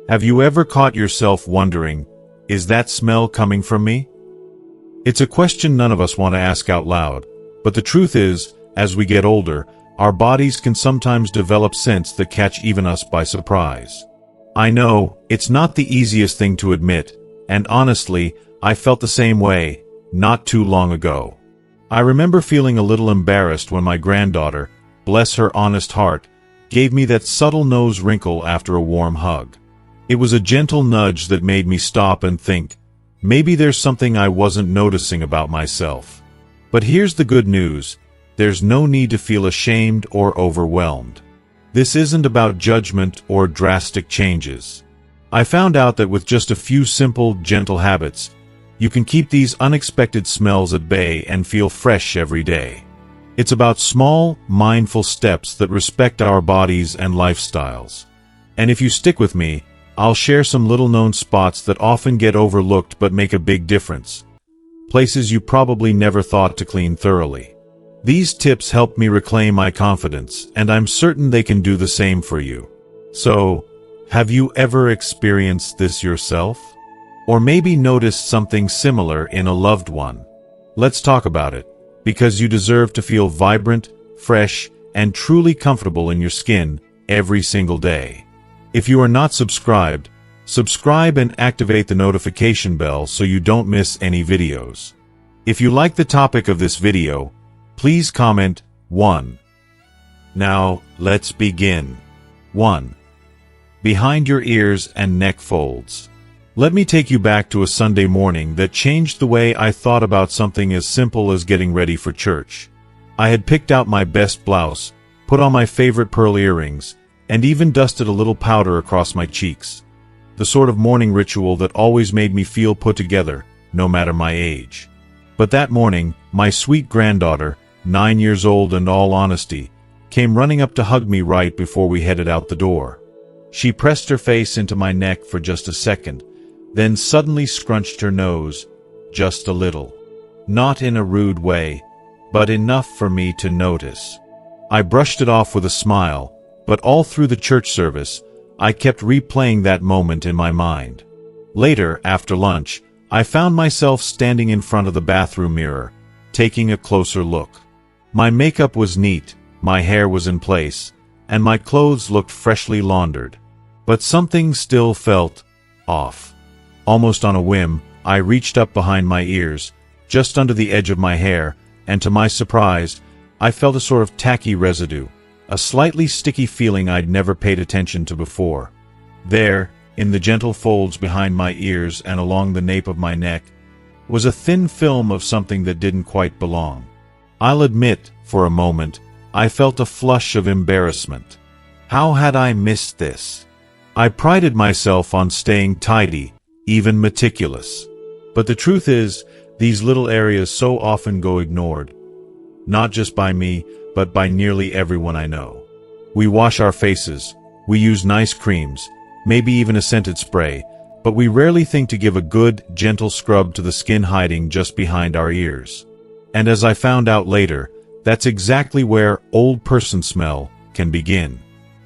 Have you ever caught yourself wondering, is that smell coming from me? It's a question none of us want to ask out loud, but the truth is, as we get older, our bodies can sometimes develop scents that catch even us by surprise. I know, it's not the easiest thing to admit, and honestly, I felt the same way, not too long ago. I remember feeling a little embarrassed when my granddaughter, bless her honest heart, gave me that subtle nose wrinkle after a warm hug. It was a gentle nudge that made me stop and think, maybe there's something I wasn't noticing about myself. But here's the good news, there's no need to feel ashamed or overwhelmed. This isn't about judgment or drastic changes. I found out that with just a few simple, gentle habits, you can keep these unexpected smells at bay and feel fresh every day. It's about small, mindful steps that respect our bodies and lifestyles. And if you stick with me, I'll share some little-known spots that often get overlooked but make a big difference. Places you probably never thought to clean thoroughly. These tips help me reclaim my confidence, and I'm certain they can do the same for you. So, have you ever experienced this yourself? Or maybe noticed something similar in a loved one? Let's talk about it, because you deserve to feel vibrant, fresh, and truly comfortable in your skin every single day. If you are not subscribed, subscribe and activate the notification bell so you don't miss any videos. If you like the topic of this video, please comment 1. Now, let's begin. 1. Behind your ears and neck folds. Let me take you back to a Sunday morning that changed the way I thought about something as simple as getting ready for church. I had picked out my best blouse, put on my favorite pearl earrings, and even dusted a little powder across my cheeks. The sort of morning ritual that always made me feel put together, no matter my age. But that morning, my sweet granddaughter, 9 years old in all honesty, came running up to hug me right before we headed out the door. She pressed her face into my neck for just a second, then suddenly scrunched her nose, just a little. Not in a rude way, but enough for me to notice. I brushed it off with a smile, but all through the church service, I kept replaying that moment in my mind. Later, after lunch, I found myself standing in front of the bathroom mirror, taking a closer look. My makeup was neat, my hair was in place, and my clothes looked freshly laundered. But something still felt off. Almost on a whim, I reached up behind my ears, just under the edge of my hair, and to my surprise, I felt a sort of tacky residue, a slightly sticky feeling I'd never paid attention to before. There, in the gentle folds behind my ears and along the nape of my neck, was a thin film of something that didn't quite belong. I'll admit, for a moment, I felt a flush of embarrassment. How had I missed this? I prided myself on staying tidy, even meticulous. But the truth is, these little areas so often go ignored. Not just by me, but by nearly everyone I know. We wash our faces, we use nice creams, maybe even a scented spray, but we rarely think to give a good, gentle scrub to the skin hiding just behind our ears. And as I found out later, that's exactly where old person smell can begin.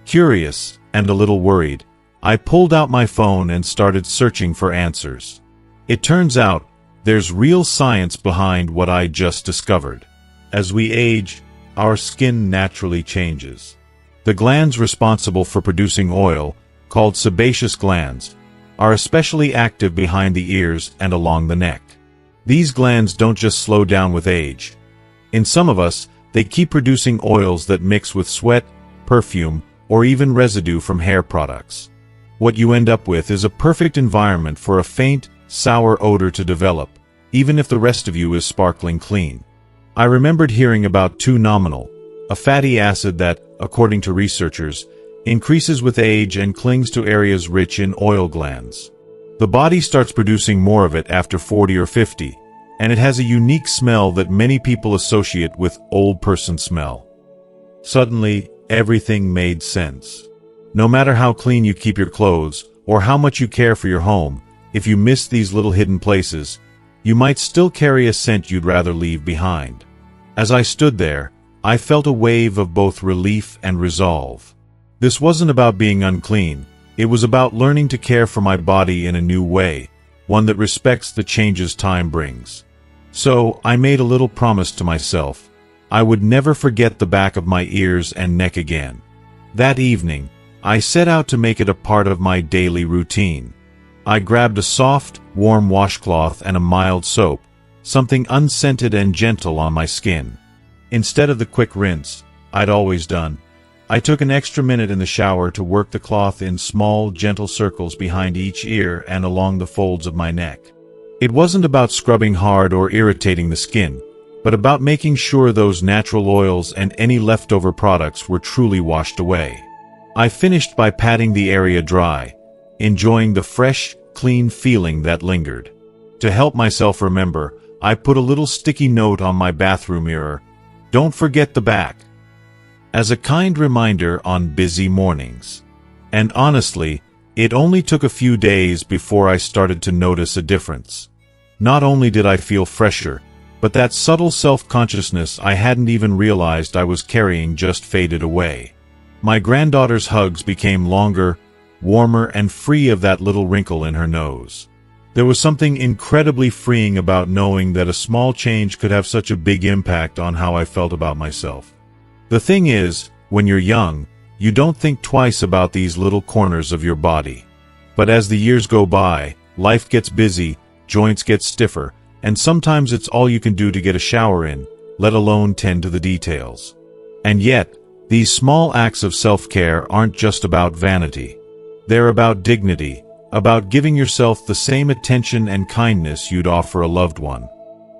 Curious, and a little worried, I pulled out my phone and started searching for answers. It turns out, there's real science behind what I just discovered. As we age, our skin naturally changes. The glands responsible for producing oil, called sebaceous glands, are especially active behind the ears and along the neck. These glands don't just slow down with age. In some of us, they keep producing oils that mix with sweat, perfume, or even residue from hair products. What you end up with is a perfect environment for a faint, sour odor to develop, even if the rest of you is sparkling clean. I remembered hearing about 2-nominal, a fatty acid that, according to researchers, increases with age and clings to areas rich in oil glands. The body starts producing more of it after 40 or 50, and it has a unique smell that many people associate with old person smell. Suddenly, everything made sense. No matter how clean you keep your clothes, or how much you care for your home, if you miss these little hidden places, you might still carry a scent you'd rather leave behind. As I stood there, I felt a wave of both relief and resolve. This wasn't about being unclean, It was about learning to care for my body in a new way, one that respects the changes time brings. So, I made a little promise to myself. I would never forget the back of my ears and neck again. That evening, I set out to make it a part of my daily routine. I grabbed a soft, warm washcloth and a mild soap, something unscented and gentle on my skin. Instead of the quick rinse I'd always done, I took an extra minute in the shower to work the cloth in small, gentle circles behind each ear and along the folds of my neck. It wasn't about scrubbing hard or irritating the skin, but about making sure those natural oils and any leftover products were truly washed away. I finished by patting the area dry, enjoying the fresh, clean feeling that lingered. To help myself remember, I put a little sticky note on my bathroom mirror, "Don't forget the back," as a kind reminder on busy mornings. And honestly, it only took a few days before I started to notice a difference. Not only did I feel fresher, but that subtle self-consciousness I hadn't even realized I was carrying just faded away. My granddaughter's hugs became longer, warmer, and free of that little wrinkle in her nose. There was something incredibly freeing about knowing that a small change could have such a big impact on how I felt about myself. The thing is, when you're young, you don't think twice about these little corners of your body. But as the years go by, life gets busy, joints get stiffer, and sometimes it's all you can do to get a shower in, let alone tend to the details. And yet, these small acts of self-care aren't just about vanity. They're about dignity, about giving yourself the same attention and kindness you'd offer a loved one.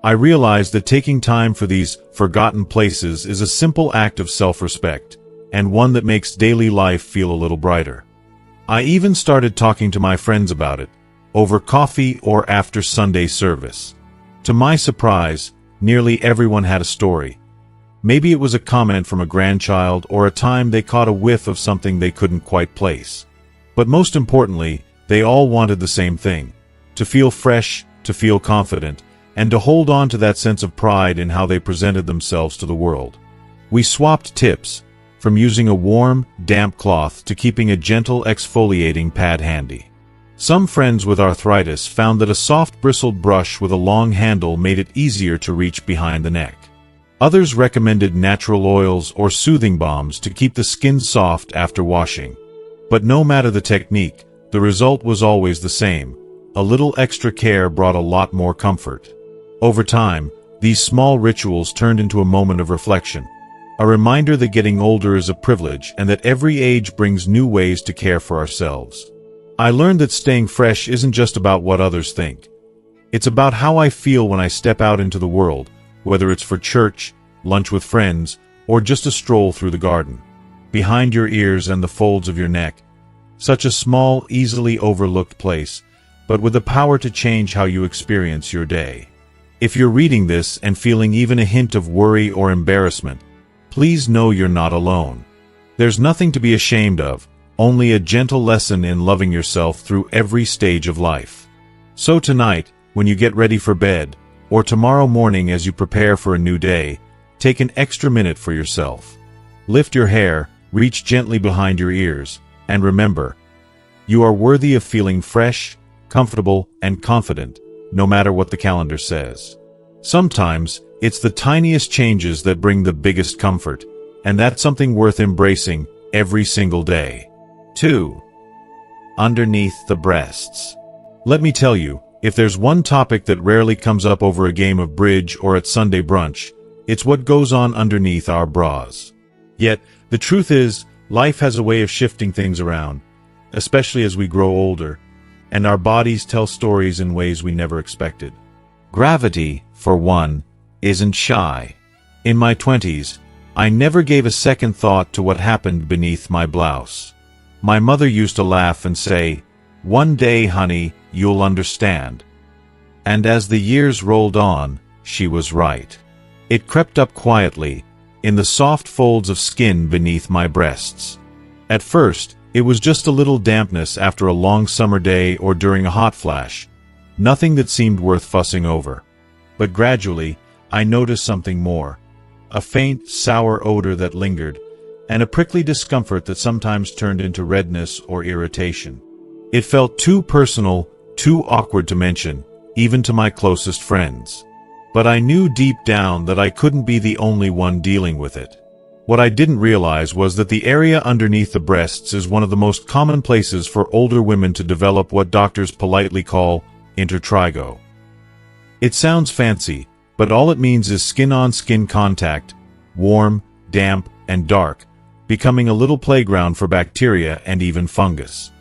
I realized that taking time for these forgotten places is a simple act of self-respect, and one that makes daily life feel a little brighter. I even started talking to my friends about it, over coffee or after Sunday service. To my surprise, nearly everyone had a story. Maybe it was a comment from a grandchild or a time they caught a whiff of something they couldn't quite place. But most importantly, they all wanted the same thing: to feel fresh, to feel confident, and to hold on to that sense of pride in how they presented themselves to the world. We swapped tips, from using a warm, damp cloth to keeping a gentle exfoliating pad handy. Some friends with arthritis found that a soft bristled brush with a long handle made it easier to reach behind the neck. Others recommended natural oils or soothing balms to keep the skin soft after washing. But no matter the technique, the result was always the same. A little extra care brought a lot more comfort. Over time, these small rituals turned into a moment of reflection, a reminder that getting older is a privilege and that every age brings new ways to care for ourselves. I learned that staying fresh isn't just about what others think. It's about how I feel when I step out into the world, whether it's for church, lunch with friends, or just a stroll through the garden. Behind your ears and the folds of your neck, such a small, easily overlooked place, but with the power to change how you experience your day. If you're reading this and feeling even a hint of worry or embarrassment, please know you're not alone. There's nothing to be ashamed of, only a gentle lesson in loving yourself through every stage of life. So tonight, when you get ready for bed, or tomorrow morning as you prepare for a new day, take an extra minute for yourself. Lift your hair, reach gently behind your ears, and remember, you are worthy of feeling fresh, comfortable, and confident, no matter what the calendar says. Sometimes, it's the tiniest changes that bring the biggest comfort, and that's something worth embracing every single day. 2. Underneath the breasts. Let me tell you, if there's one topic that rarely comes up over a game of bridge or at Sunday brunch, it's what goes on underneath our bras. Yet, the truth is, life has a way of shifting things around, especially as we grow older, and our bodies tell stories in ways we never expected. Gravity, for one, isn't shy. In my 20s, I never gave a second thought to what happened beneath my blouse. My mother used to laugh and say, "One day, honey, you'll understand." And as the years rolled on, she was right. It crept up quietly, in the soft folds of skin beneath my breasts. At first, it was just a little dampness after a long summer day or during a hot flash, nothing that seemed worth fussing over. But gradually, I noticed something more. A faint, sour odor that lingered, and a prickly discomfort that sometimes turned into redness or irritation. It felt too personal, too awkward to mention, even to my closest friends. But I knew deep down that I couldn't be the only one dealing with it. What I didn't realize was that the area underneath the breasts is one of the most common places for older women to develop what doctors politely call intertrigo. It sounds fancy, but all it means is skin-on-skin contact, warm, damp, and dark, becoming a little playground for bacteria and even fungus.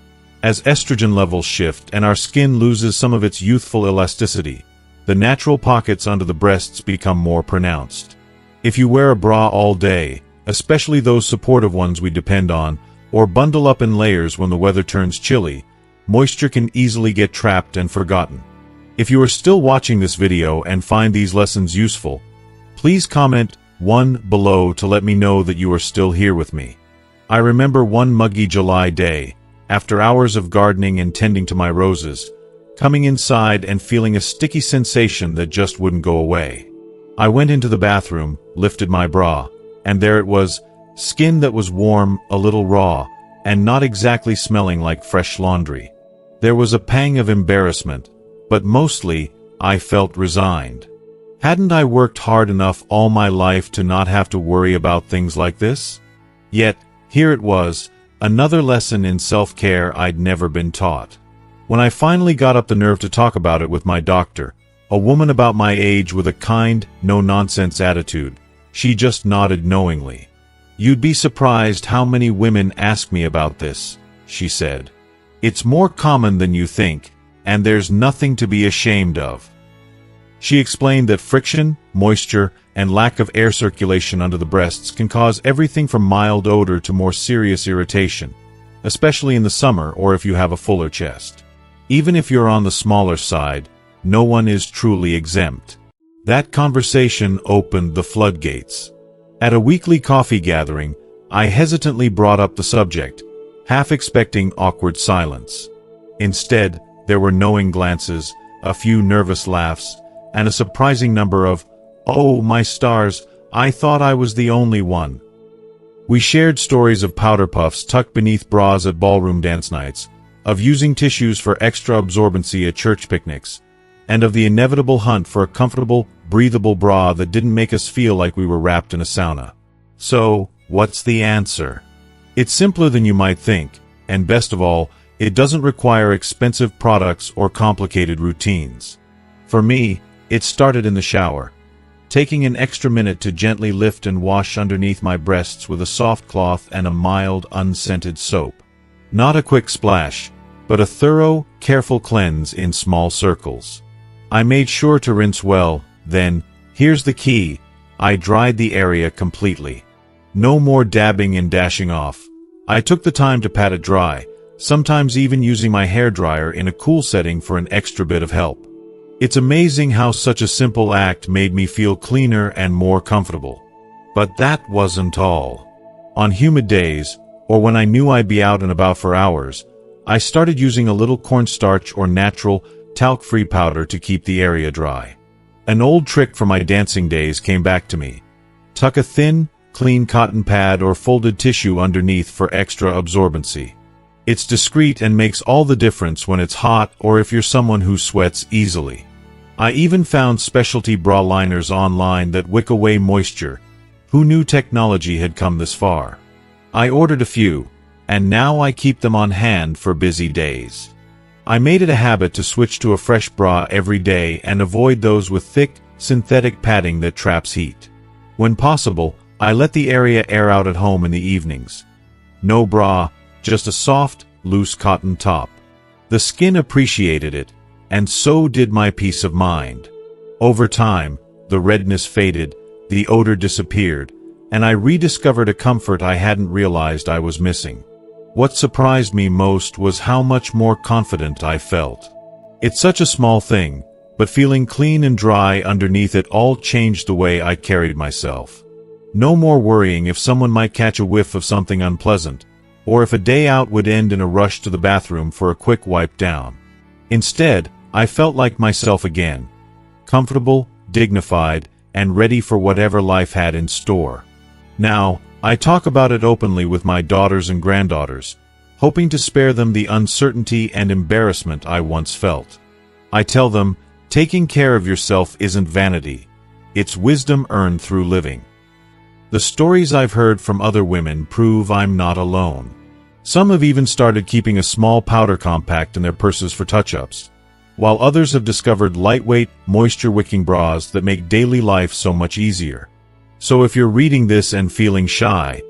As estrogen levels shift and our skin loses some of its youthful elasticity, the natural pockets under the breasts become more pronounced. If you wear a bra all day, especially those supportive ones we depend on, or bundle up in layers when the weather turns chilly, moisture can easily get trapped and forgotten. If you are still watching this video and find these lessons useful, please comment 1 below to let me know that you are still here with me. I remember one muggy July day, after hours of gardening and tending to my roses, coming inside and feeling a sticky sensation that just wouldn't go away. I went into the bathroom, lifted my bra, and there it was, skin that was warm, a little raw, and not exactly smelling like fresh laundry. There was a pang of embarrassment, but mostly, I felt resigned. Hadn't I worked hard enough all my life to not have to worry about things like this? Yet, here it was, another lesson in self-care I'd never been taught. When I finally got up the nerve to talk about it with my doctor, a woman about my age with a kind, no-nonsense attitude, she just nodded knowingly. "You'd be surprised how many women ask me about this," she said. "It's more common than you think, and there's nothing to be ashamed of." She explained that friction, moisture, and lack of air circulation under the breasts can cause everything from mild odor to more serious irritation, especially in the summer or if you have a fuller chest. Even if you're on the smaller side, no one is truly exempt. That conversation opened the floodgates. At a weekly coffee gathering, I hesitantly brought up the subject, half expecting awkward silence. Instead, there were knowing glances, a few nervous laughs, and a surprising number of, "Oh, my stars, I thought I was the only one." We shared stories of powder puffs tucked beneath bras at ballroom dance nights, of using tissues for extra absorbency at church picnics, and of the inevitable hunt for a comfortable, breathable bra that didn't make us feel like we were wrapped in a sauna. So, what's the answer? It's simpler than you might think, and best of all, it doesn't require expensive products or complicated routines. For me, it started in the shower, taking an extra minute to gently lift and wash underneath my breasts with a soft cloth and a mild, unscented soap. Not a quick splash, but a thorough, careful cleanse in small circles. I made sure to rinse well, then, here's the key, I dried the area completely. No more dabbing and dashing off. I took the time to pat it dry, sometimes even using my hairdryer in a cool setting for an extra bit of help. It's amazing how such a simple act made me feel cleaner and more comfortable. But that wasn't all. On humid days, or when I knew I'd be out and about for hours, I started using a little cornstarch or natural, talc-free powder to keep the area dry. An old trick from my dancing days came back to me. Tuck a thin, clean cotton pad or folded tissue underneath for extra absorbency. It's discreet and makes all the difference when it's hot or if you're someone who sweats easily. I even found specialty bra liners online that wick away moisture. Who knew technology had come this far? I ordered a few, and now I keep them on hand for busy days. I made it a habit to switch to a fresh bra every day and avoid those with thick, synthetic padding that traps heat. When possible, I let the area air out at home in the evenings. No bra, just a soft, loose cotton top. The skin appreciated it, and so did my peace of mind. Over time, the redness faded, the odor disappeared, and I rediscovered a comfort I hadn't realized I was missing. What surprised me most was how much more confident I felt. It's such a small thing, but feeling clean and dry underneath it all changed the way I carried myself. No more worrying if someone might catch a whiff of something unpleasant, or if a day out would end in a rush to the bathroom for a quick wipe down. Instead, I felt like myself again, comfortable, dignified, and ready for whatever life had in store. Now, I talk about it openly with my daughters and granddaughters, hoping to spare them the uncertainty and embarrassment I once felt. I tell them, taking care of yourself isn't vanity. It's wisdom earned through living. The stories I've heard from other women prove I'm not alone. Some have even started keeping a small powder compact in their purses for touch-ups, while others have discovered lightweight, moisture-wicking bras that make daily life so much easier. So if you're reading this and feeling shy,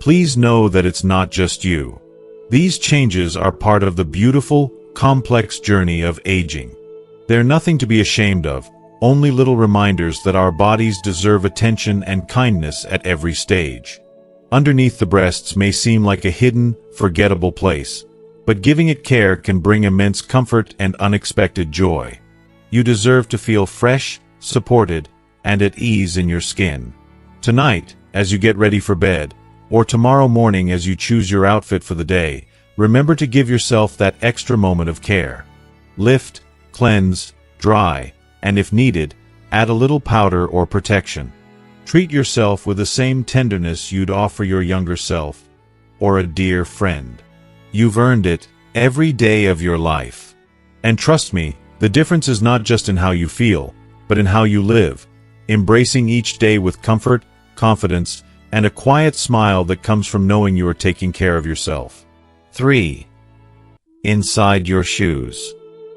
please know that it's not just you. These changes are part of the beautiful, complex journey of aging. They're nothing to be ashamed of, only little reminders that our bodies deserve attention and kindness at every stage. Underneath the breasts may seem like a hidden, forgettable place, but giving it care can bring immense comfort and unexpected joy. You deserve to feel fresh, supported, and at ease in your skin. Tonight, as you get ready for bed, or tomorrow morning as you choose your outfit for the day, remember to give yourself that extra moment of care. Lift, cleanse, dry, and if needed, add a little powder or protection. Treat yourself with the same tenderness you'd offer your younger self, or a dear friend. You've earned it every day of your life. And trust me, the difference is not just in how you feel, but in how you live, embracing each day with comfort, confidence, and a quiet smile that comes from knowing you are taking care of yourself. 3. Inside your shoes.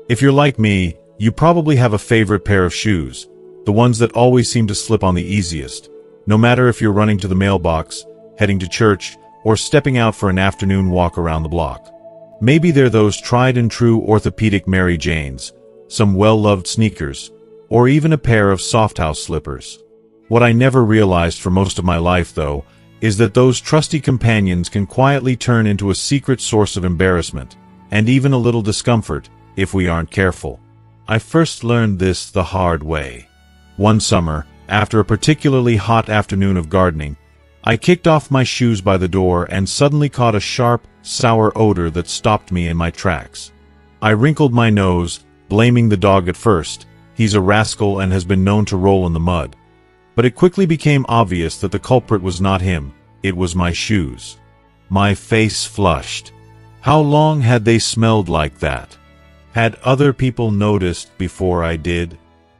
If you're like me, you probably have a favorite pair of shoes, the ones that always seem to slip on the easiest, no matter if you're running to the mailbox, heading to church, or stepping out for an afternoon walk around the block. Maybe they're those tried-and-true orthopedic Mary Janes, some well-loved sneakers, or even a pair of softhouse slippers. What I never realized for most of my life, though, is that those trusty companions can quietly turn into a secret source of embarrassment, and even a little discomfort, if we aren't careful. I first learned this the hard way. One summer, after a particularly hot afternoon of gardening, I kicked off my shoes by the door and suddenly caught a sharp, sour odor that stopped me in my tracks. I wrinkled my nose, blaming the dog at first. He's a rascal and has been known to roll in the mud. But it quickly became obvious that the culprit was not him, it was my shoes. My face flushed. How long had they smelled like that? Had other people noticed before I did?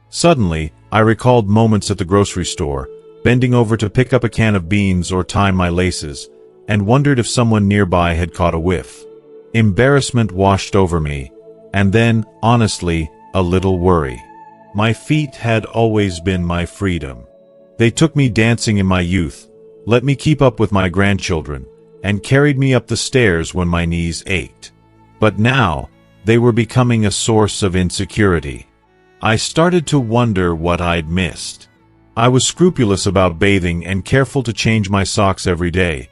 Suddenly, I recalled moments at the grocery store, bending over to pick up a can of beans or tie my laces, and wondered if someone nearby had caught a whiff. Embarrassment washed over me, and then, honestly, a little worry. My feet had always been my freedom. They took me dancing in my youth, let me keep up with my grandchildren, and carried me up the stairs when my knees ached. But now, they were becoming a source of insecurity. I started to wonder what I'd missed. I was scrupulous about bathing and careful to change my socks every day,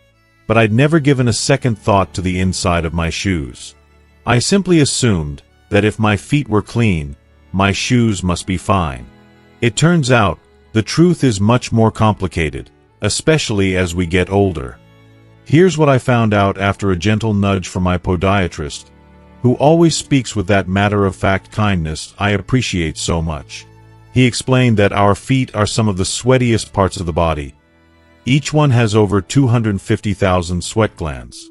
but I'd never given a second thought to the inside of my shoes. I simply assumed that if my feet were clean, my shoes must be fine. It turns out, the truth is much more complicated, especially as we get older. Here's what I found out after a gentle nudge from my podiatrist, who always speaks with that matter-of-fact kindness I appreciate so much. He explained that our feet are some of the sweatiest parts of the body. Each one has over 250,000 sweat glands.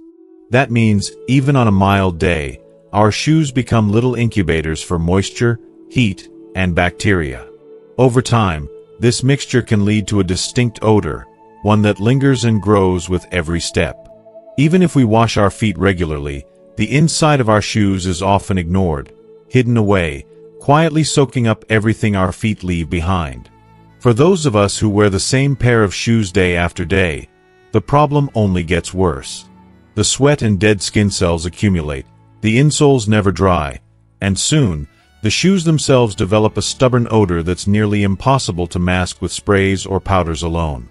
That means, even on a mild day, our shoes become little incubators for moisture, heat, and bacteria. Over time, this mixture can lead to a distinct odor, one that lingers and grows with every step. Even if we wash our feet regularly, the inside of our shoes is often ignored, hidden away, quietly soaking up everything our feet leave behind. For those of us who wear the same pair of shoes day after day, the problem only gets worse. The sweat and dead skin cells accumulate, the insoles never dry, and soon, the shoes themselves develop a stubborn odor that's nearly impossible to mask with sprays or powders alone.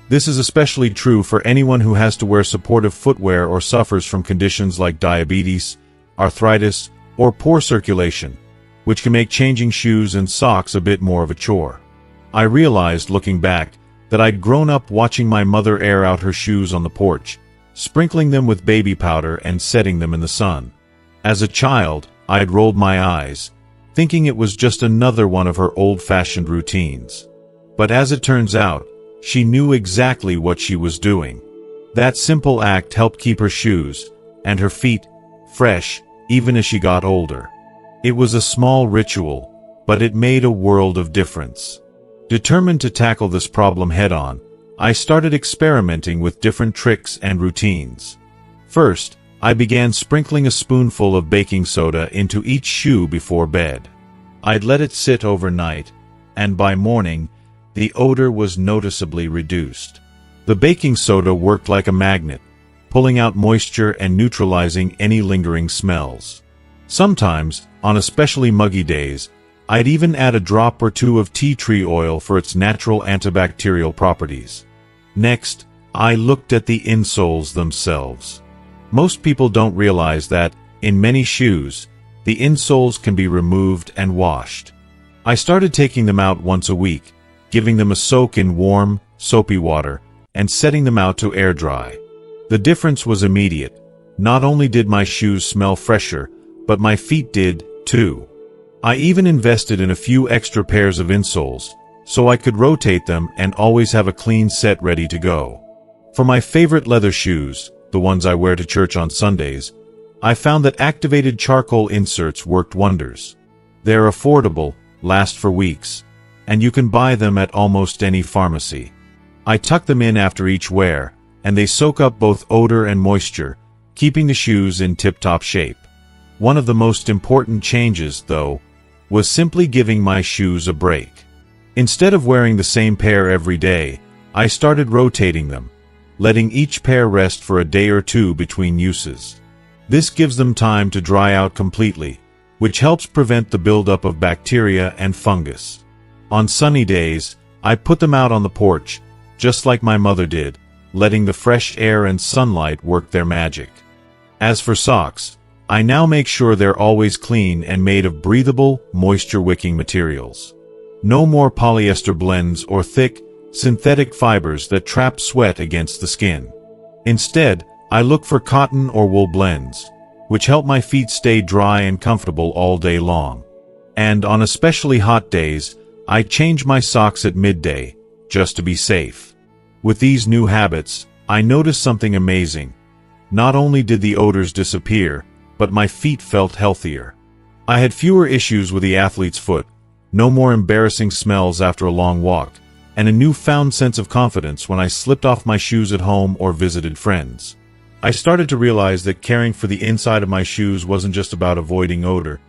This is especially true for anyone who has to wear supportive footwear or suffers from conditions like diabetes, arthritis, or poor circulation, which can make changing shoes and socks a bit more of a chore. I realized, looking back, that I'd grown up watching my mother air out her shoes on the porch, sprinkling them with baby powder and setting them in the sun. As a child, I had rolled my eyes, thinking it was just another one of her old-fashioned routines. But as it turns out, she knew exactly what she was doing. That simple act helped keep her shoes, and her feet, fresh, even as she got older. It was a small ritual, but it made a world of difference. Determined to tackle this problem head-on, I started experimenting with different tricks and routines. First, I began sprinkling a spoonful of baking soda into each shoe before bed. I'd let it sit overnight, and by morning, the odor was noticeably reduced. The baking soda worked like a magnet, pulling out moisture and neutralizing any lingering smells. Sometimes, on especially muggy days, I'd even add a drop or two of tea tree oil for its natural antibacterial properties. Next, I looked at the insoles themselves. Most people don't realize that, in many shoes, the insoles can be removed and washed. I started taking them out once a week, giving them a soak in warm, soapy water, and setting them out to air dry. The difference was immediate. Not only did my shoes smell fresher, but my feet did, too. I even invested in a few extra pairs of insoles, so I could rotate them and always have a clean set ready to go. For my favorite leather shoes, the ones I wear to church on Sundays, I found that activated charcoal inserts worked wonders. They're affordable, last for weeks, and you can buy them at almost any pharmacy. I tuck them in after each wear, and they soak up both odor and moisture, keeping the shoes in tip-top shape. One of the most important changes, though, was simply giving my shoes a break. Instead of wearing the same pair every day, I started rotating them, letting each pair rest for a day or two between uses. This gives them time to dry out completely, which helps prevent the buildup of bacteria and fungus. On sunny days, I put them out on the porch, just like my mother did, letting the fresh air and sunlight work their magic. As for socks, I now make sure they're always clean and made of breathable, moisture-wicking materials. No more polyester blends or thick, synthetic fibers that trap sweat against the skin. Instead, I look for cotton or wool blends, which help my feet stay dry and comfortable all day long. And on especially hot days, I change my socks at midday, just to be safe. With these new habits, I noticed something amazing. Not only did the odors disappear, but my feet felt healthier. I had fewer issues with the athlete's foot, no more embarrassing smells after a long walk, and a newfound sense of confidence when I slipped off my shoes at home or visited friends. I started to realize that caring for the inside of my shoes wasn't just about avoiding odor.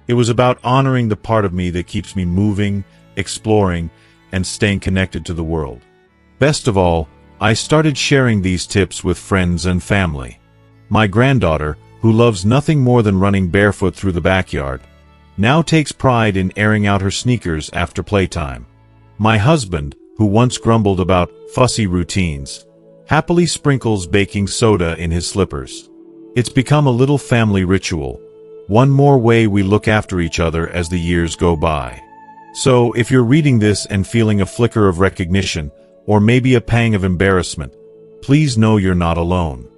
It was about honoring the part of me that keeps me moving, exploring, and staying connected to the world. Best of all, I started sharing these tips with friends and family. My granddaughter, who loves nothing more than running barefoot through the backyard, now takes pride in airing out her sneakers after playtime. My husband, who once grumbled about fussy routines, happily sprinkles baking soda in his slippers. It's become a little family ritual, one more way we look after each other as the years go by. So, if you're reading this and feeling a flicker of recognition, or maybe a pang of embarrassment, please know you're not alone.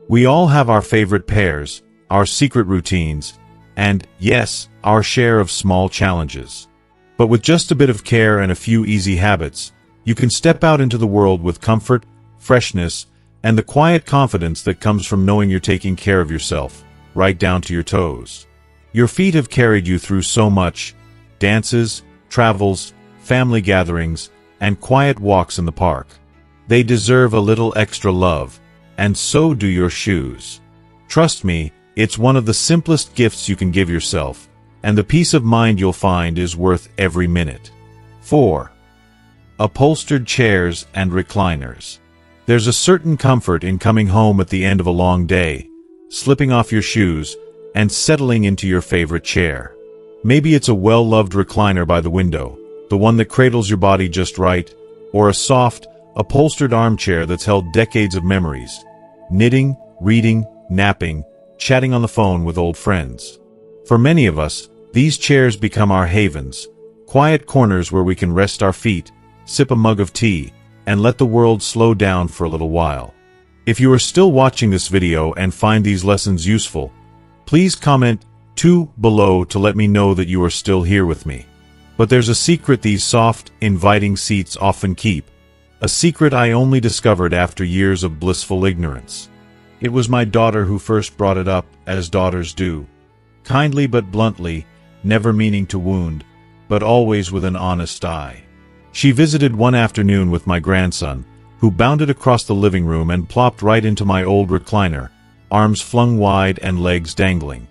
We all have our favorite pairs, our secret routines, and, yes, our share of small challenges. But with just a bit of care and a few easy habits, you can step out into the world with comfort, freshness, and the quiet confidence that comes from knowing you're taking care of yourself, right down to your toes. Your feet have carried you through so much: dances, travels, family gatherings, and quiet walks in the park. They deserve a little extra love, and so do your shoes. Trust me, it's one of the simplest gifts you can give yourself, and the peace of mind you'll find is worth every minute. 4. Upholstered chairs and recliners. There's a certain comfort in coming home at the end of a long day, slipping off your shoes, and settling into your favorite chair. Maybe it's a well-loved recliner by the window, the one that cradles your body just right, or a soft, upholstered armchair that's held decades of memories, knitting, reading, napping, chatting on the phone with old friends. For many of us, these chairs become our havens, quiet corners where we can rest our feet, sip a mug of tea, and let the world slow down for a little while. If you are still watching this video and find these lessons useful, please comment 2 below to let me know that you are still here with me. But there's a secret these soft, inviting seats often keep: a secret I only discovered after years of blissful ignorance. It was my daughter who first brought it up, as daughters do, kindly but bluntly, never meaning to wound, but always with an honest eye. She visited one afternoon with my grandson, who bounded across the living room and plopped right into my old recliner, arms flung wide and legs dangling.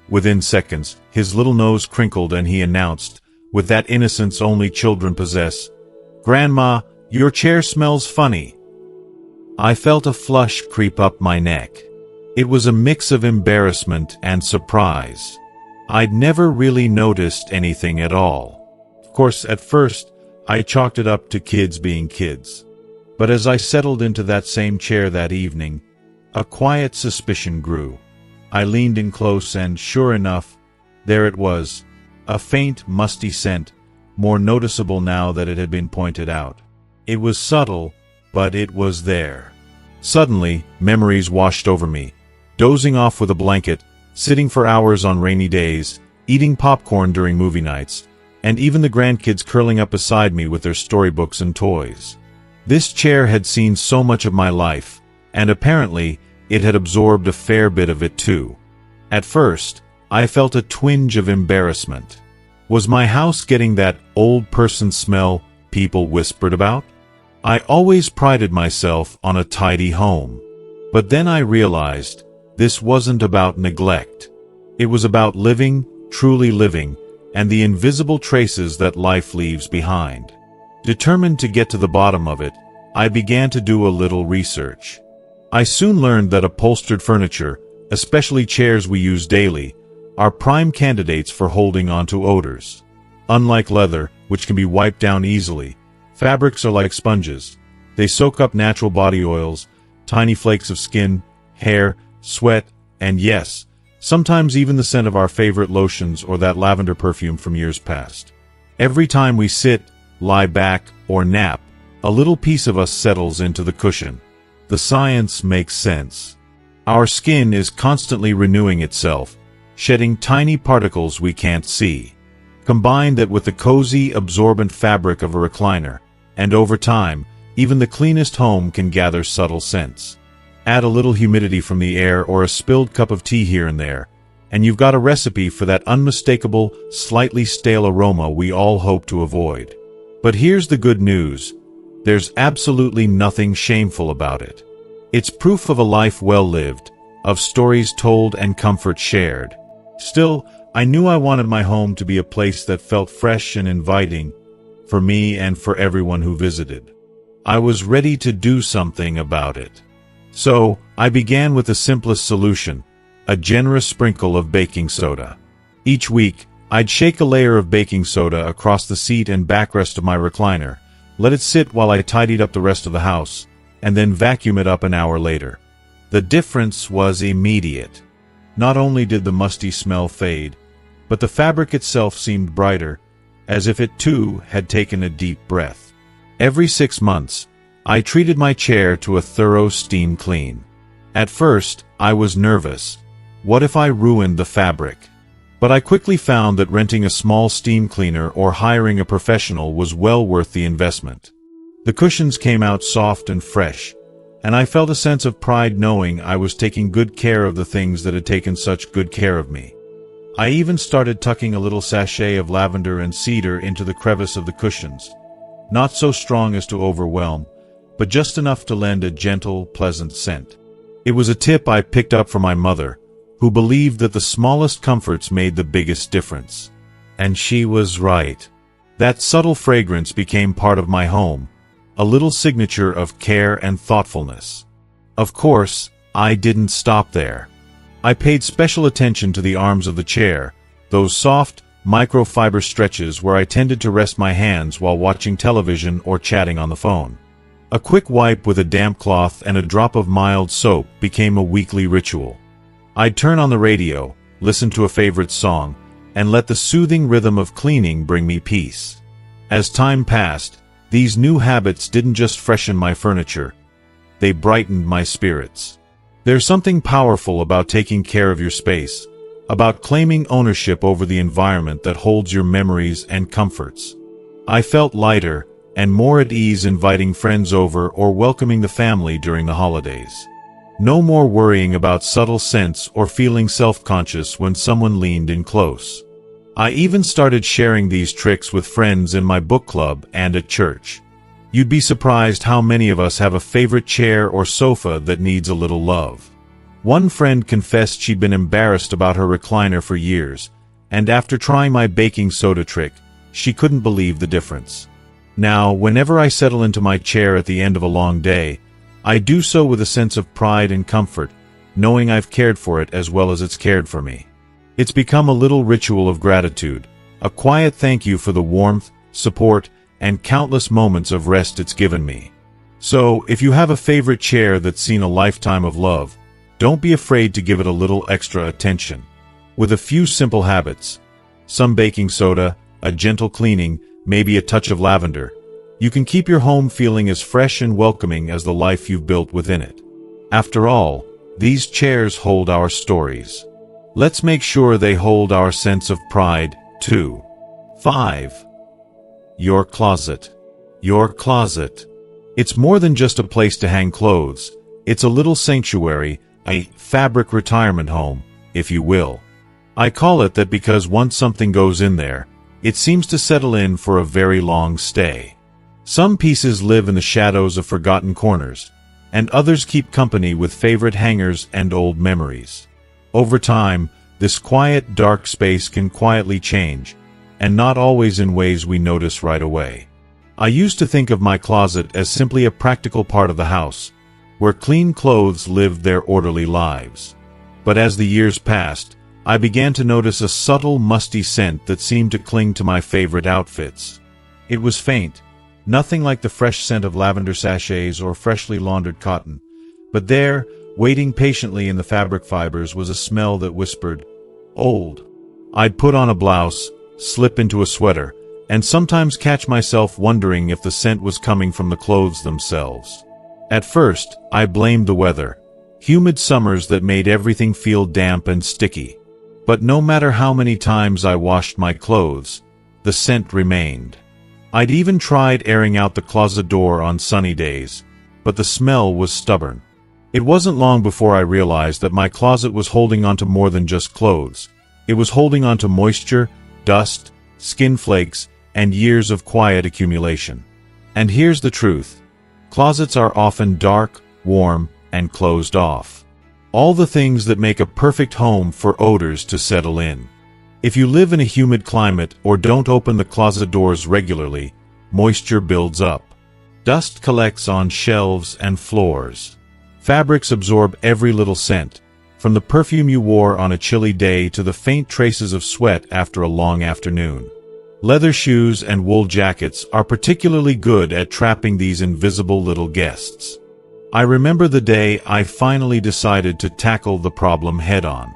Within seconds, his little nose crinkled and he announced, with that innocence only children possess, "Grandma, your chair smells funny." I felt a flush creep up my neck. It was a mix of embarrassment and surprise. I'd never really noticed anything at all. Of course, at first, I chalked it up to kids being kids. But as I settled into that same chair that evening, a quiet suspicion grew. I leaned in close and, sure enough, there it was, a faint, musty scent, more noticeable now that it had been pointed out. It was subtle, but it was there. Suddenly, memories washed over me. Dozing off with a blanket, sitting for hours on rainy days, eating popcorn during movie nights, and even the grandkids curling up beside me with their storybooks and toys. This chair had seen so much of my life, and apparently, it had absorbed a fair bit of it too. At first, I felt a twinge of embarrassment. Was my house getting that old person smell people whispered about? I always prided myself on a tidy home. But then I realized this wasn't about neglect. It was about living, truly living, and the invisible traces that life leaves behind. Determined to get to the bottom of it, I began to do a little research. I soon learned that upholstered furniture, especially chairs we use daily, are prime candidates for holding onto odors. Unlike leather, which can be wiped down easily, fabrics are like sponges. They soak up natural body oils, tiny flakes of skin, hair, sweat, and yes, sometimes even the scent of our favorite lotions or that lavender perfume from years past. Every time we sit, lie back, or nap, a little piece of us settles into the cushion. The science makes sense. Our skin is constantly renewing itself, shedding tiny particles we can't see. Combine that with the cozy, absorbent fabric of a recliner, and over time, even the cleanest home can gather subtle scents. Add a little humidity from the air or a spilled cup of tea here and there, and you've got a recipe for that unmistakable, slightly stale aroma we all hope to avoid. But here's the good news. There's absolutely nothing shameful about it. It's proof of a life well lived, of stories told and comfort shared. Still, I knew I wanted my home to be a place that felt fresh and inviting, for me and for everyone who visited. I was ready to do something about it. So, I began with the simplest solution, a generous sprinkle of baking soda. Each week, I'd shake a layer of baking soda across the seat and backrest of my recliner, let it sit while I tidied up the rest of the house, and then vacuum it up an hour later. The difference was immediate. Not only did the musty smell fade, but the fabric itself seemed brighter, as if it too had taken a deep breath. Every 6 months, I treated my chair to a thorough steam clean. At first, I was nervous. What if I ruined the fabric? But I quickly found that renting a small steam cleaner or hiring a professional was well worth the investment. The cushions came out soft and fresh, and I felt a sense of pride knowing I was taking good care of the things that had taken such good care of me. I even started tucking a little sachet of lavender and cedar into the crevice of the cushions. Not so strong as to overwhelm, but just enough to lend a gentle, pleasant scent. It was a tip I picked up from my mother, who believed that the smallest comforts made the biggest difference. And she was right. That subtle fragrance became part of my home, a little signature of care and thoughtfulness. Of course, I didn't stop there. I paid special attention to the arms of the chair, those soft, microfiber stretches where I tended to rest my hands while watching television or chatting on the phone. A quick wipe with a damp cloth and a drop of mild soap became a weekly ritual. I'd turn on the radio, listen to a favorite song, and let the soothing rhythm of cleaning bring me peace. As time passed, these new habits didn't just freshen my furniture, they brightened my spirits. There's something powerful about taking care of your space, about claiming ownership over the environment that holds your memories and comforts. I felt lighter, and more at ease inviting friends over or welcoming the family during the holidays. No more worrying about subtle scents or feeling self-conscious when someone leaned in close. I even started sharing these tricks with friends in my book club and at church. You'd be surprised how many of us have a favorite chair or sofa that needs a little love. One friend confessed she'd been embarrassed about her recliner for years, and after trying my baking soda trick, she couldn't believe the difference. Now, whenever I settle into my chair at the end of a long day, I do so with a sense of pride and comfort, knowing I've cared for it as well as it's cared for me. It's become a little ritual of gratitude, a quiet thank you for the warmth, support, and countless moments of rest it's given me. So, if you have a favorite chair that's seen a lifetime of love, don't be afraid to give it a little extra attention. With a few simple habits, some baking soda, a gentle cleaning, maybe a touch of lavender, you can keep your home feeling as fresh and welcoming as the life you've built within it. After all, these chairs hold our stories. Let's make sure they hold our sense of pride, too. 5. Your closet. Your closet. It's more than just a place to hang clothes. It's a little sanctuary, a fabric retirement home, if you will. I call it that because once something goes in there, it seems to settle in for a very long stay. Some pieces live in the shadows of forgotten corners, and others keep company with favorite hangers and old memories. Over time, this quiet, dark space can quietly change, and not always in ways we notice right away. I used to think of my closet as simply a practical part of the house, where clean clothes lived their orderly lives. But as the years passed, I began to notice a subtle, musty scent that seemed to cling to my favorite outfits. It was faint, nothing like the fresh scent of lavender sachets or freshly laundered cotton, but there, waiting patiently in the fabric fibers, was a smell that whispered, "Old." I'd put on a blouse, slip into a sweater, and sometimes catch myself wondering if the scent was coming from the clothes themselves. At first, I blamed the weather, humid summers that made everything feel damp and sticky. But no matter how many times I washed my clothes, the scent remained. I'd even tried airing out the closet door on sunny days, but the smell was stubborn. It wasn't long before I realized that my closet was holding onto more than just clothes. It was holding onto moisture, dust, skin flakes, and years of quiet accumulation. And here's the truth. Closets are often dark, warm, and closed off. All the things that make a perfect home for odors to settle in. If you live in a humid climate or don't open the closet doors regularly, moisture builds up. Dust collects on shelves and floors. Fabrics absorb every little scent, from the perfume you wore on a chilly day to the faint traces of sweat after a long afternoon. Leather shoes and wool jackets are particularly good at trapping these invisible little guests. I remember the day I finally decided to tackle the problem head-on.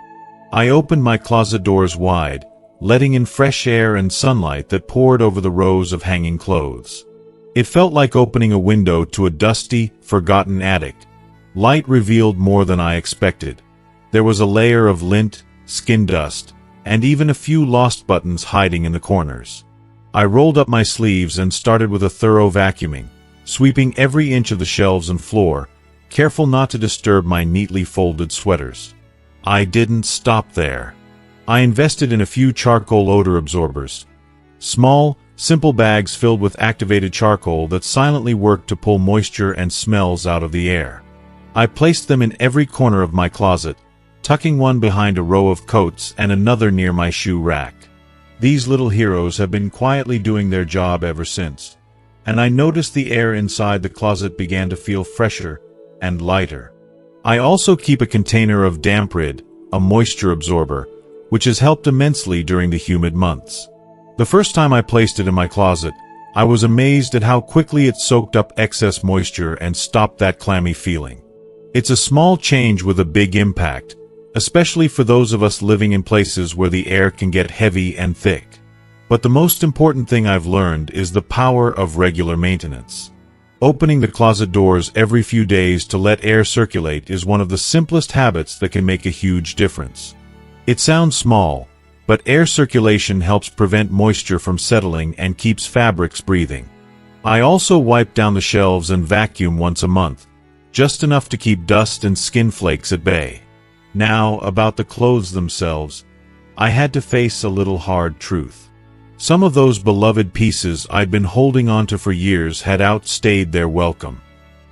I opened my closet doors wide, letting in fresh air and sunlight that poured over the rows of hanging clothes. It felt like opening a window to a dusty, forgotten attic. Light revealed more than I expected. There was a layer of lint, skin dust, and even a few lost buttons hiding in the corners. I rolled up my sleeves and started with a thorough vacuuming, sweeping every inch of the shelves and floor, careful not to disturb my neatly folded sweaters. I didn't stop there. I invested in a few charcoal odor absorbers. Small, simple bags filled with activated charcoal that silently worked to pull moisture and smells out of the air. I placed them in every corner of my closet, tucking one behind a row of coats and another near my shoe rack. These little heroes have been quietly doing their job ever since, and I noticed the air inside the closet began to feel fresher and lighter. I also keep a container of Damp Rid, a moisture absorber, which has helped immensely during the humid months. The first time I placed it in my closet, I was amazed at how quickly it soaked up excess moisture and stopped that clammy feeling. It's a small change with a big impact, especially for those of us living in places where the air can get heavy and thick. But the most important thing I've learned is the power of regular maintenance. Opening the closet doors every few days to let air circulate is one of the simplest habits that can make a huge difference. It sounds small, but air circulation helps prevent moisture from settling and keeps fabrics breathing. I also wipe down the shelves and vacuum once a month, just enough to keep dust and skin flakes at bay. Now, about the clothes themselves, I had to face a little hard truth. Some of those beloved pieces I'd been holding onto for years had outstayed their welcome.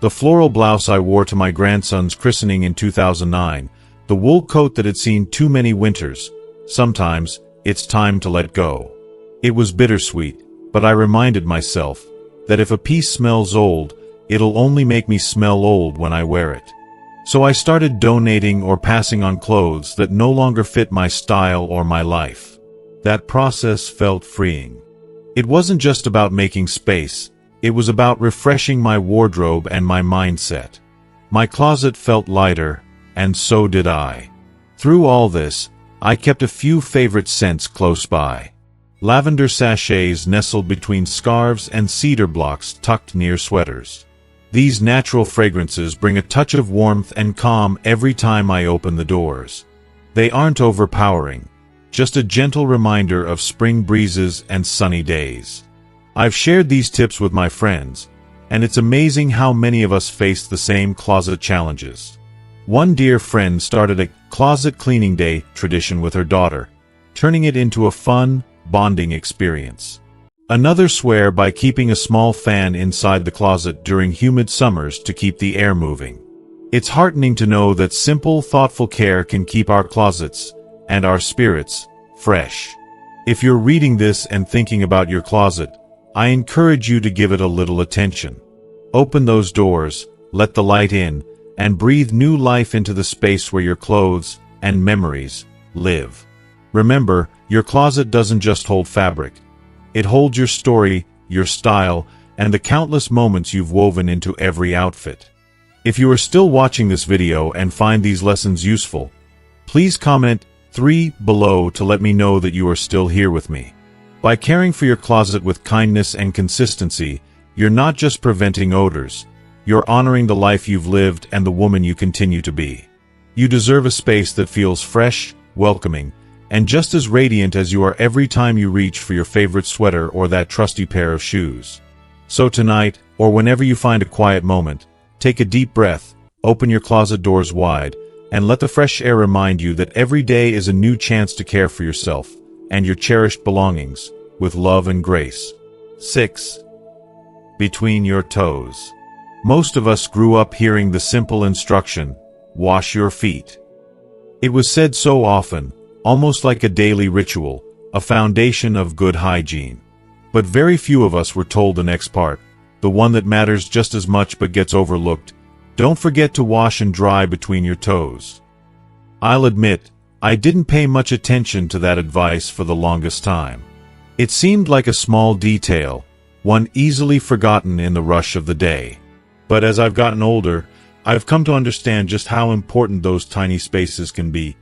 The floral blouse I wore to my grandson's christening in 2009, the wool coat that had seen too many winters. Sometimes, it's time to let go. It was bittersweet, but I reminded myself that if a piece smells old, it'll only make me smell old when I wear it. So I started donating or passing on clothes that no longer fit my style or my life. That process felt freeing. It wasn't just about making space, it was about refreshing my wardrobe and my mindset. My closet felt lighter, and so did I. Through all this, I kept a few favorite scents close by. Lavender sachets nestled between scarves and cedar blocks tucked near sweaters. These natural fragrances bring a touch of warmth and calm every time I open the doors. They aren't overpowering, just a gentle reminder of spring breezes and sunny days. I've shared these tips with my friends, and it's amazing how many of us face the same closet challenges. One dear friend started a closet cleaning day tradition with her daughter, turning it into a fun, bonding experience. Another swear by keeping a small fan inside the closet during humid summers to keep the air moving. It's heartening to know that simple, thoughtful care can keep our closets and our spirits fresh. If you're reading this and thinking about your closet, I encourage you to give it a little attention. Open those doors, let the light in, and breathe new life into the space where your clothes and memories live. Remember, your closet doesn't just hold fabric. It holds your story, your style, and the countless moments you've woven into every outfit. If you are still watching this video and find these lessons useful, please comment 3 below to let me know that you are still here with me. By caring for your closet with kindness and consistency, you're not just preventing odors, you're honoring the life you've lived and the woman you continue to be. You deserve a space that feels fresh, welcoming, and just as radiant as you are every time you reach for your favorite sweater or that trusty pair of shoes. So tonight, or whenever you find a quiet moment, take a deep breath, open your closet doors wide, and let the fresh air remind you that every day is a new chance to care for yourself and your cherished belongings with love and grace. 6. Between your toes. Most of us grew up hearing the simple instruction, wash your feet. It was said so often, almost like a daily ritual, a foundation of good hygiene. But very few of us were told the next part, the one that matters just as much but gets overlooked. Don't forget to wash and dry between your toes. I'll admit, I didn't pay much attention to that advice for the longest time. It seemed like a small detail, one easily forgotten in the rush of the day. But as I've gotten older, I've come to understand just how important those tiny spaces can be,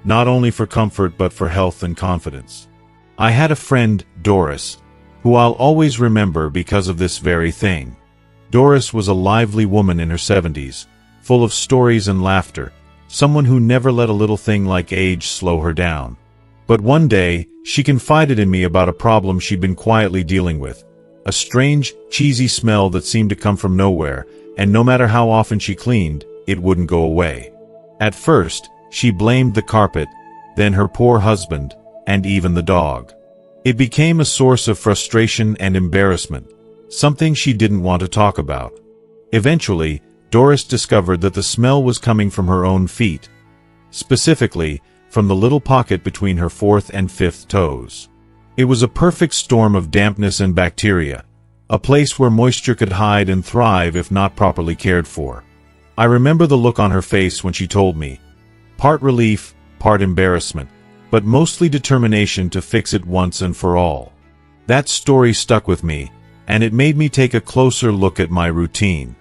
not only for comfort but for health and confidence. I had a friend, Doris, who I'll always remember because of this very thing. Doris was a lively woman in her 70s, full of stories and laughter, someone who never let a little thing like age slow her down. But one day, she confided in me about a problem she'd been quietly dealing with, a strange, cheesy smell that seemed to come from nowhere, and no matter how often she cleaned, it wouldn't go away. At first, she blamed the carpet, then her poor husband, and even the dog. It became a source of frustration and embarrassment, something she didn't want to talk about. Eventually, Doris discovered that the smell was coming from her own feet, specifically from the little pocket between her 4th and 5th toes. It was a perfect storm of dampness and bacteria, a place where moisture could hide and thrive if not properly cared for. I remember the look on her face when she told me, part relief, part embarrassment, but mostly determination to fix it once and for all. That story stuck with me, and it made me take a closer look at my routine.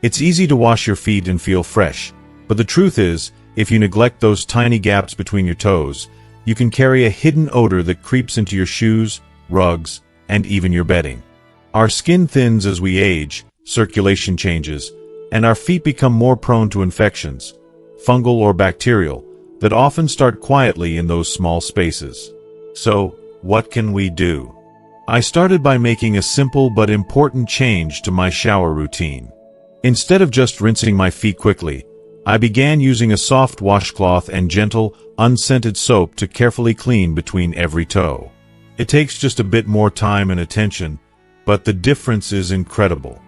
It's easy to wash your feet and feel fresh, but the truth is, if you neglect those tiny gaps between your toes, you can carry a hidden odor that creeps into your shoes, rugs, and even your bedding. Our skin thins as we age, circulation changes, and our feet become more prone to infections, fungal or bacterial, that often start quietly in those small spaces. So, what can we do? I started by making a simple but important change to my shower routine. Instead of just rinsing my feet quickly, I began using a soft washcloth and gentle, unscented soap to carefully clean between every toe. It takes just a bit more time and attention, but the difference is incredible.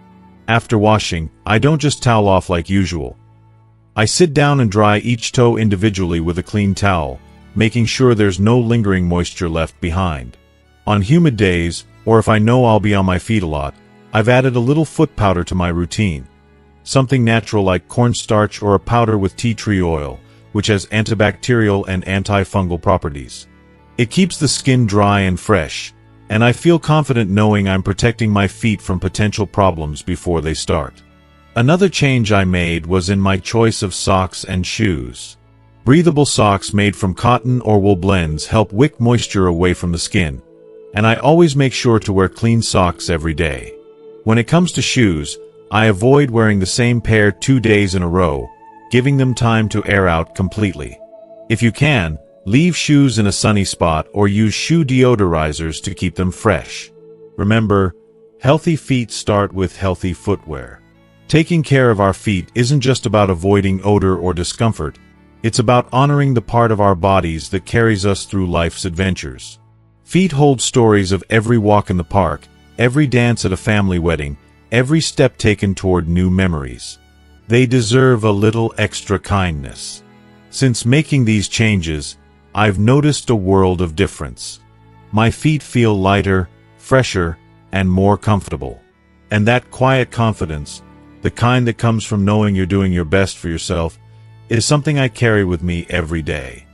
After washing, I don't just towel off like usual. I sit down and dry each toe individually with a clean towel, making sure there's no lingering moisture left behind. On humid days, or if I know I'll be on my feet a lot, I've added a little foot powder to my routine. Something natural like cornstarch or a powder with tea tree oil, which has antibacterial and antifungal properties. It keeps the skin dry and fresh, and I feel confident knowing I'm protecting my feet from potential problems before they start. Another change I made was in my choice of socks and shoes. Breathable socks made from cotton or wool blends help wick moisture away from the skin, and I always make sure to wear clean socks every day. When it comes to shoes, I avoid wearing the same pair 2 days in a row, giving them time to air out completely. If you can, leave shoes in a sunny spot or use shoe deodorizers to keep them fresh. Remember, healthy feet start with healthy footwear. Taking care of our feet isn't just about avoiding odor or discomfort, it's about honoring the part of our bodies that carries us through life's adventures. Feet hold stories of every walk in the park, every dance at a family wedding, every step taken toward new memories. They deserve a little extra kindness. Since making these changes, I've noticed a world of difference. My feet feel lighter, fresher, and more comfortable. And that quiet confidence, the kind that comes from knowing you're doing your best for yourself, is something I carry with me every day.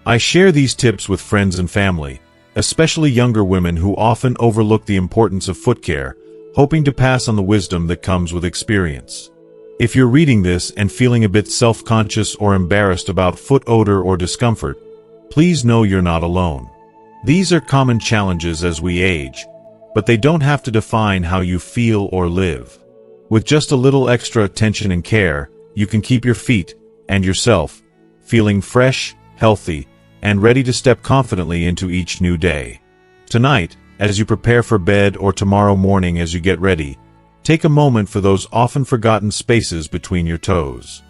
I share these tips with friends and family, especially younger women who often overlook the importance of foot care, hoping to pass on the wisdom that comes with experience. If you're reading this and feeling a bit self-conscious or embarrassed about foot odor or discomfort, please know you're not alone. These are common challenges as we age, but they don't have to define how you feel or live. With just a little extra attention and care, you can keep your feet, and yourself, feeling fresh, healthy, and ready to step confidently into each new day. Tonight, as you prepare for bed or tomorrow morning as you get ready, take a moment for those often forgotten spaces between your toes.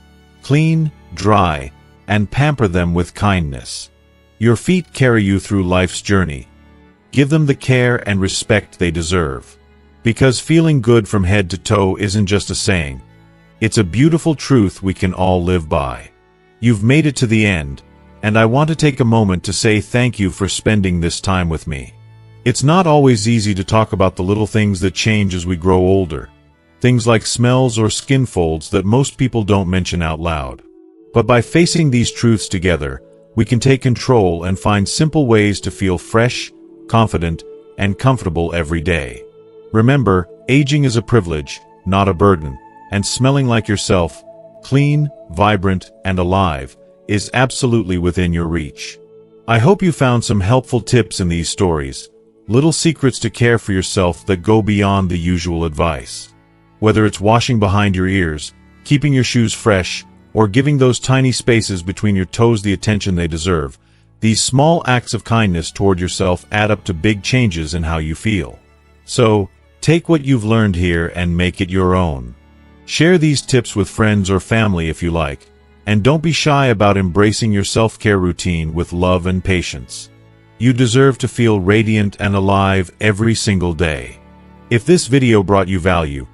Clean, dry, and pamper them with kindness. Your feet carry you through life's journey. Give them the care and respect they deserve. Because feeling good from head to toe isn't just a saying. It's a beautiful truth we can all live by. You've made it to the end, and I want to take a moment to say thank you for spending this time with me. It's not always easy to talk about the little things that change as we grow older. Things like smells or skin folds that most people don't mention out loud. But by facing these truths together, we can take control and find simple ways to feel fresh, confident, and comfortable every day. Remember, aging is a privilege, not a burden, and smelling like yourself, clean, vibrant, and alive, is absolutely within your reach. I hope you found some helpful tips in these stories, little secrets to care for yourself that go beyond the usual advice. Whether it's washing behind your ears, keeping your shoes fresh, or giving those tiny spaces between your toes the attention they deserve, these small acts of kindness toward yourself add up to big changes in how you feel. So, take what you've learned here and make it your own. Share these tips with friends or family if you like, and don't be shy about embracing your self-care routine with love and patience. You deserve to feel radiant and alive every single day. If this video brought you value,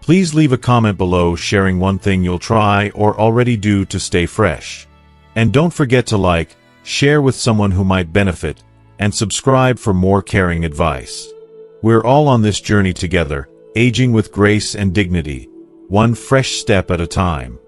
please leave a comment below sharing one thing you'll try or already do to stay fresh. And don't forget to like, share with someone who might benefit, and subscribe for more caring advice. We're all on this journey together, aging with grace and dignity, one fresh step at a time.